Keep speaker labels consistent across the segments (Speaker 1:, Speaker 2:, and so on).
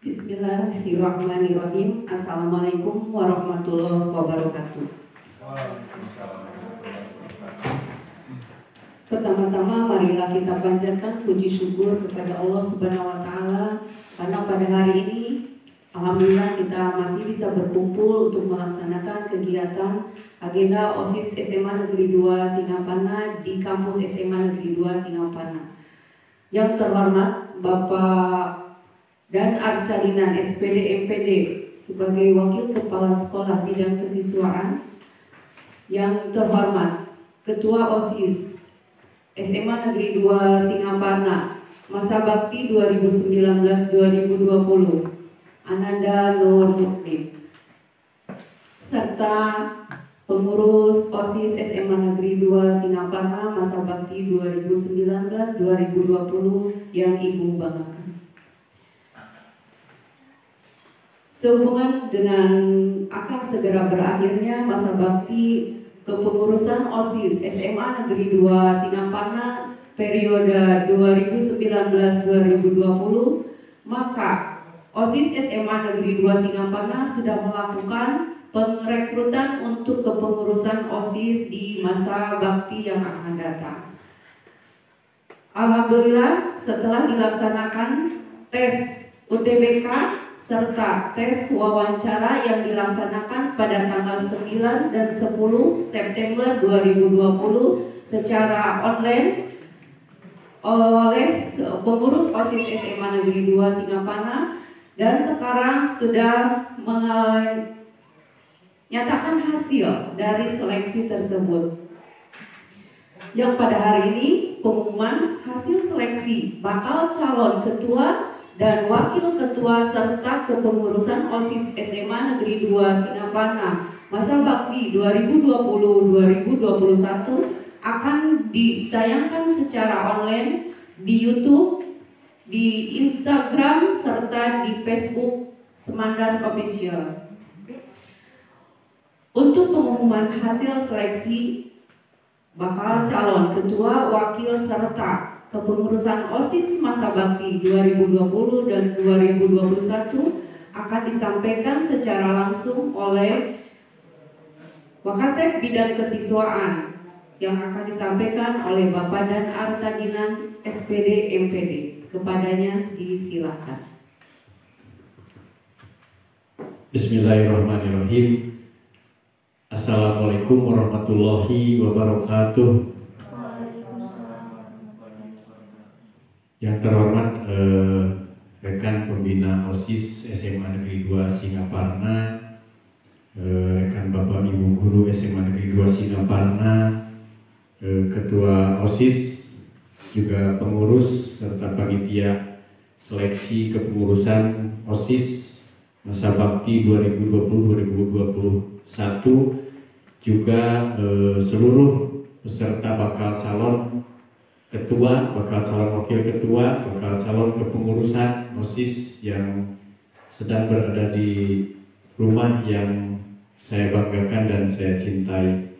Speaker 1: Bismillahirrahmanirrahim. Assalamualaikum warahmatullahi wabarakatuh. Pertama-tama marilah kita panjatkan puji syukur kepada Allah Subhanahu wa taala karena pada hari ini alhamdulillah kita masih bisa berkumpul untuk melaksanakan kegiatan agenda OSIS SMA Negeri 2 Singaparna di kampus SMA Negeri 2 Singaparna. Yang terhormat Bapak dan Artadinan SPD MPD sebagai Wakil Kepala Sekolah Bidang Kesiswaan, yang terhormat Ketua OSIS SMA Negeri 2 Singaparna masa bakti 2019-2020 Ananda Nur Muslim, serta pengurus OSIS SMA Negeri 2 Singaparna masa bakti 2019-2020 yang Ibu banggakan. Sehubungan dengan akan segera berakhirnya masa bakti kepengurusan OSIS SMA Negeri 2 Singaparna periode 2019-2020, maka OSIS SMA Negeri 2 Singaparna sudah melakukan pengrekrutan untuk kepengurusan OSIS di masa bakti yang akan datang. Alhamdulillah, setelah dilaksanakan tes UTBK serta tes wawancara yang dilaksanakan pada tanggal 9 dan 10 September 2020 secara online oleh pengurus OSIS SMA Negeri 2 Singaparna, dan sekarang sudah menyatakan hasil dari seleksi tersebut. Yang pada hari ini pengumuman hasil seleksi bakal calon ketua dan wakil ketua serta kepengurusan OSIS SMA Negeri 2 Singaparna masa bakti 2020-2021 akan ditayangkan secara online di YouTube, di Instagram, serta di Facebook Semandas Official. Untuk pengumuman hasil seleksi bakal calon ketua, wakil, serta kepengurusan OSIS masa bakti 2020 dan 2021 akan disampaikan secara langsung oleh Wakasek Bidang Kesiswaan, yang akan disampaikan oleh Bapak dan Artadinan SPD MPD. Kepadanya disilakan.
Speaker 2: Bismillahirrahmanirrahim. Assalamualaikum warahmatullahi wabarakatuh. Yang terhormat rekan pembina OSIS SMA Negeri 2 Singaparna, rekan Bapak Ibu Guru SMA Negeri 2 Singaparna, Ketua OSIS, juga pengurus serta panitia seleksi kepengurusan OSIS masa bakti 2020-2021, juga seluruh peserta bakal calon ketua, bakal calon wakil ketua, bakal calon kepengurusan OSIS yang sedang berada di rumah yang saya banggakan dan saya cintai.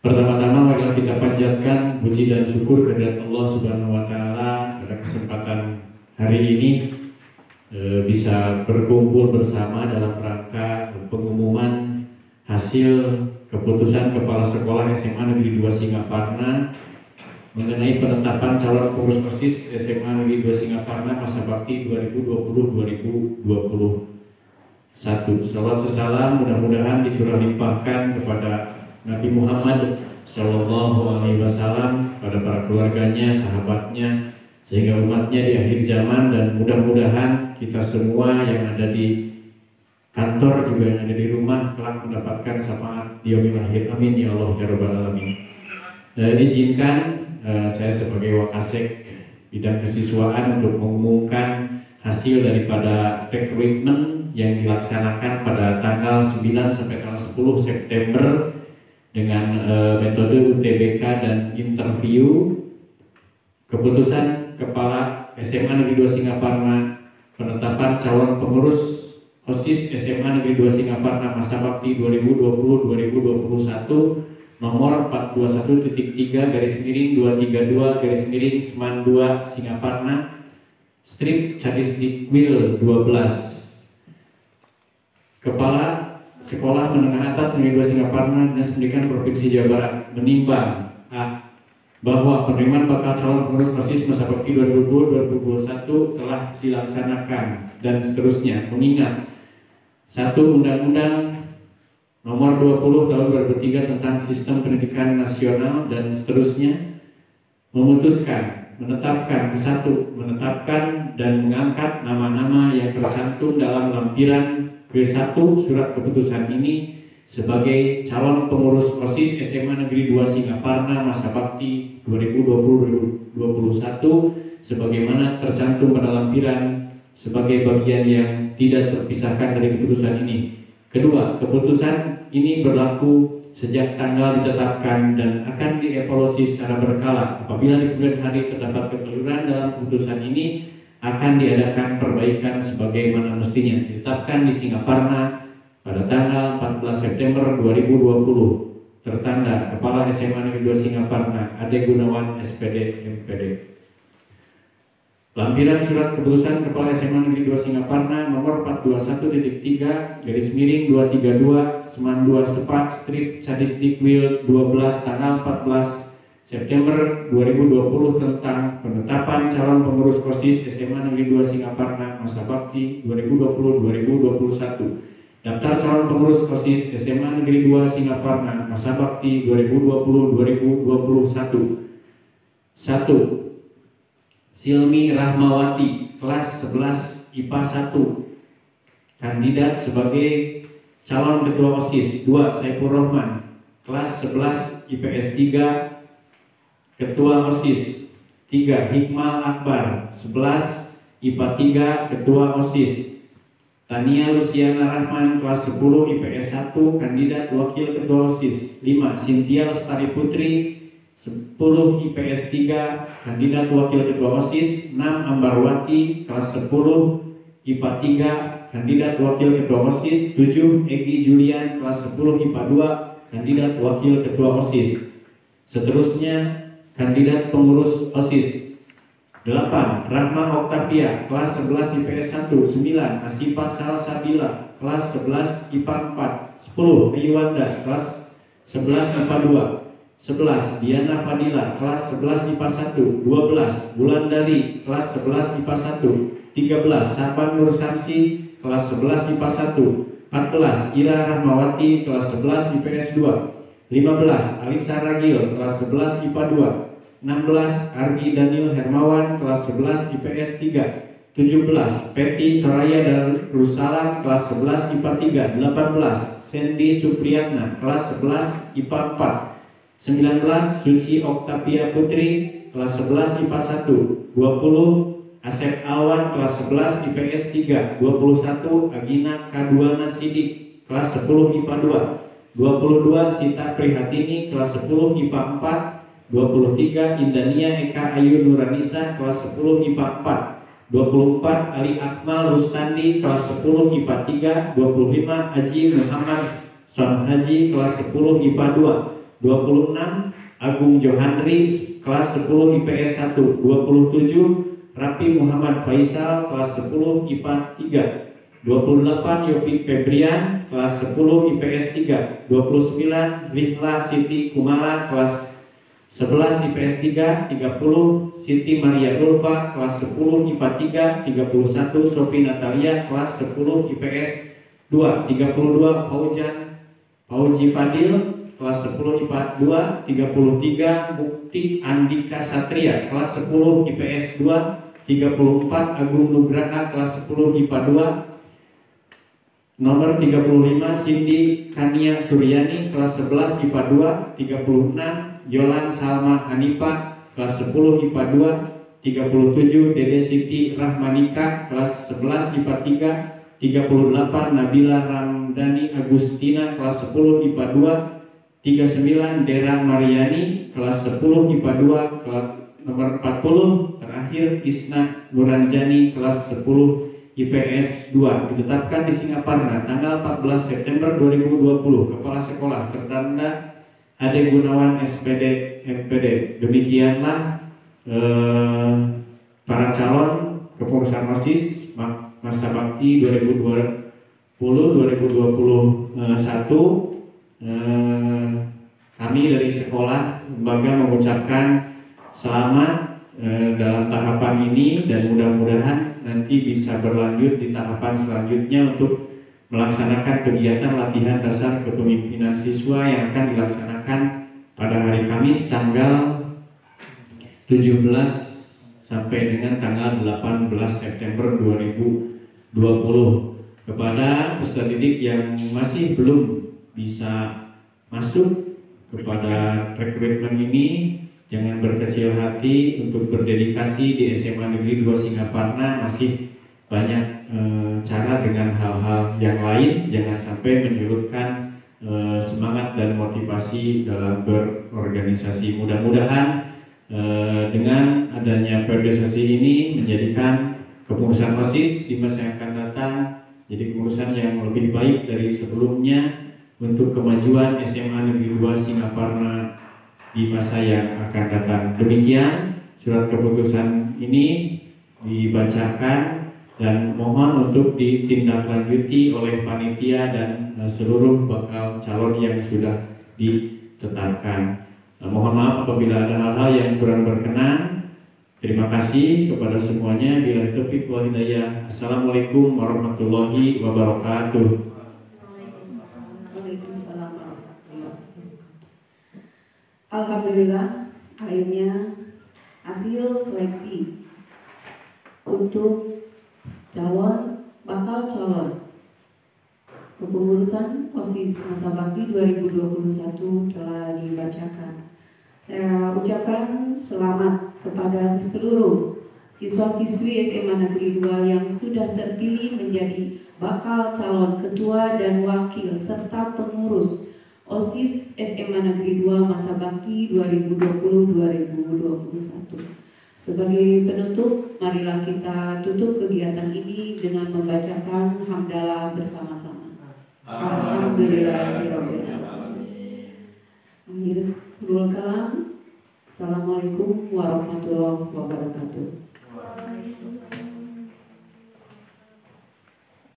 Speaker 2: Pertama-tama marilah kita panjatkan puji dan syukur kehadirat Allah Subhanahu wa taala pada kesempatan hari ini bisa berkumpul bersama dalam rangka pengumuman hasil keputusan Kepala Sekolah SMA Negeri 2 Singaparna mengenai penetapan calon pengurus OSIS SMA Negeri 2 Singaparna masa bakti 2020-2021. Salawat salam mudah-mudahan dicurah limpahkan kepada Nabi Muhammad Shallallahu Alaihi Wasallam, pada para keluarganya, sahabatnya, sehingga umatnya di akhir zaman, dan mudah-mudahan kita semua yang ada di kantor juga yang ada di rumah kelak mendapatkan syafaat di yaumil akhir. Amin ya Allah ya Rabbal Alamin. Dan izinkan saya sebagai Wakasek Bidang Kesiswaan untuk mengumumkan hasil daripada rekrutmen yang dilaksanakan pada tanggal 9 sampai tanggal 10 September dengan metode UTBK dan interview. Keputusan Kepala SMA Negeri 2 Singaparna penetapan calon pengurus OSIS SMA Negeri 2 Singaparna masa bakti 2020-2021 nomor 421.3/232/2 Singaparna strip Cadisdikwil 12. Kepala Sekolah Menengah Atas Negeri 2 Singaparna Dinas Pendidikan Provinsi Jawa Barat menimbang A. Bahwa penerimaan bakal calon pengurus OSIS masa bakti 2020-2021 telah dilaksanakan dan seterusnya, mengingat 1. Undang-Undang Nomor 20 Tahun 2003 tentang Sistem Pendidikan Nasional dan seterusnya memutuskan menetapkan dan mengangkat nama-nama yang tercantum dalam lampiran ke-1 surat keputusan ini sebagai calon pengurus OSIS SMA Negeri 2 Singaparna masa bakti 2020-2021 sebagaimana tercantum pada lampiran sebagai bagian yang tidak terpisahkan dari keputusan ini. Kedua, keputusan ini berlaku sejak tanggal ditetapkan dan akan dievaluasi secara berkala. Apabila di kemudian hari terdapat kekeliruan dalam keputusan ini, akan diadakan perbaikan sebagaimana mestinya. Ditetapkan di Singaparna pada tanggal 14 September 2020. Tertanda Kepala SMA Negeri 2 Singaparna Ade Gunawan SPD MPD. Lampiran surat keputusan Kepala SMA Negeri 2 Singaparna nomor 421.3/232/2 Sepat strip Cadisdikwil 12 tanggal 14 September 2020 tentang penetapan calon pengurus OSIS SMA Negeri 2 Singaparna masa bakti 2020-2021. Daftar calon pengurus OSIS SMA Negeri 2 Singaparna masa bakti 2020-2021. 1. Silmi Rahmawati, kelas 11 IPA 1, kandidat sebagai calon ketua OSIS. 2. Saifur Rahman, kelas 11 IPS 3, ketua OSIS. 3. Hikmal Akbar, 11 IPA 3, ketua OSIS. Tania Luciana Rahman, kelas 10 IPS 1, kandidat wakil ketua OSIS. 5. Cynthia Lestari Putri, 10 IPS 3, kandidat wakil ketua OSIS. 6. Ambarwati, kelas 10 IPA 3, kandidat wakil ketua OSIS. 7. Egi Julian, kelas 10 IPA 2, kandidat wakil ketua OSIS. Seterusnya kandidat pengurus OSIS. 8. Rahma Oktavia, kelas 11 IPS 1. 9. Asifah Salsabila, kelas 11 IPA 4. 10. Ayuwanda, kelas 11 IPA 2. 11. Diana Fadila, kelas 11 IPA 1. 12. Wulandari, kelas 11 IPA 1. 13. Saban Nur Samsi, kelas 11 IPA 1. 14. Ira Rahmawati, kelas 11 IPS 2. 15. Alisa Ragil, kelas 11 IPA 2. 16. Ardi Daniel Hermawan, kelas 11 IPS 3. 17. Peti Soraya Darussalam, kelas 11 IPA 3. 18. Sandy Supriyatna, kelas 11 IPA 4. 19. Suci Oktavia Putri, kelas 11 IPA 1. 20. Asep Alwan, kelas 11 IPS 3. 21. Agina Kaduana Sidik, kelas 10 IPA 2. 22. Sita Prihatini, kelas 10 IPA 4. 23. Indania Eka Ayu Nuranisa, kelas 10 IPA 4. 24. Ali Akmal Rustandi, kelas 10 IPA 3. 25. Haji Muhammad Son Haji, kelas 10 IPA 2. 26. Agung Johanri, kelas 10 IPS 1. 27. Rapi Muhammad Faisal, kelas 10 IPA 3. 28. Yopi Febrian, kelas 10 IPS 3. 29. Rihla Siti Kumala, kelas 11 IPS 3. 30. Siti Maria Ulfa, kelas 10 IPA 3. 31. Sofi Natalia, kelas 10 IPS 2. 32. Fauji Fadil, kelas 10 IPA 2. 33. Mukti Andika Satria, kelas 10 IPS 2. 34. Agung Nugraha, kelas 10 IPA 2. Nomor 35. Cindy Kania Suryani, kelas 11 IPA 2. 36. Yolan Salma Hanifa, kelas 10 IPA 2. 37. Dede Siti Rahmanika, kelas 11 IPA 3. 38. Nabila Ramdhani Agustina, kelas 10 IPA 2. 39. Dera Mariani, kelas 10 IPA 2. Nomor 40 terakhir Isna Nuranjani, kelas 10 IPS 2. Ditetapkan di Singaparna tanggal 14 September 2020. Kepala Sekolah tertanda Ade Gunawan SPD MPD. Demikianlah para calon kepengurusan OSIS masa bakti 2020-2021. Kami dari sekolah lembaga mengucapkan selamat dalam tahapan ini dan mudah-mudahan nanti bisa berlanjut di tahapan selanjutnya untuk melaksanakan kegiatan latihan dasar kepemimpinan siswa yang akan dilaksanakan pada hari Kamis tanggal 17 sampai dengan tanggal 18 September 2020. Kepada peserta didik yang masih belum bisa masuk kepada rekrutmen ini, jangan berkecil hati untuk berdedikasi di SMA Negeri 2 Singaparna. Masih banyak cara dengan hal-hal yang lain. Jangan sampai menyurutkan semangat dan motivasi dalam berorganisasi. Mudah-mudahan dengan adanya periodisasi ini menjadikan kepengurusan OSIS di masa yang akan datang jadi kepengurusan yang lebih baik dari sebelumnya untuk kemajuan SMA Negeri 2 Singaparna di masa yang akan datang. Demikian surat keputusan ini dibacakan dan mohon untuk ditindaklanjuti oleh panitia dan seluruh bakal calon yang sudah ditetapkan. Mohon maaf apabila ada hal-hal yang kurang berkenan. Terima kasih kepada semuanya. Bila taufiq wal hidayah. Assalamualaikum warahmatullahi wabarakatuh.
Speaker 1: Alhamdulillah, akhirnya hasil seleksi untuk bakal calon kepengurusan OSIS masa bakti 2021 telah dibacakan. Saya ucapkan selamat kepada seluruh siswa-siswi SMA Negeri 2 yang sudah terpilih menjadi bakal calon ketua dan wakil serta pengurus OSIS SMA Negeri 2 masa bakti 2020-2021. Sebagai penutup, marilah kita tutup kegiatan ini dengan membacakan hamdalah bersama-sama. Alhamdulillahirabbil alamin. Akhirul kalam. Assalamualaikum warahmatullahi wabarakatuh.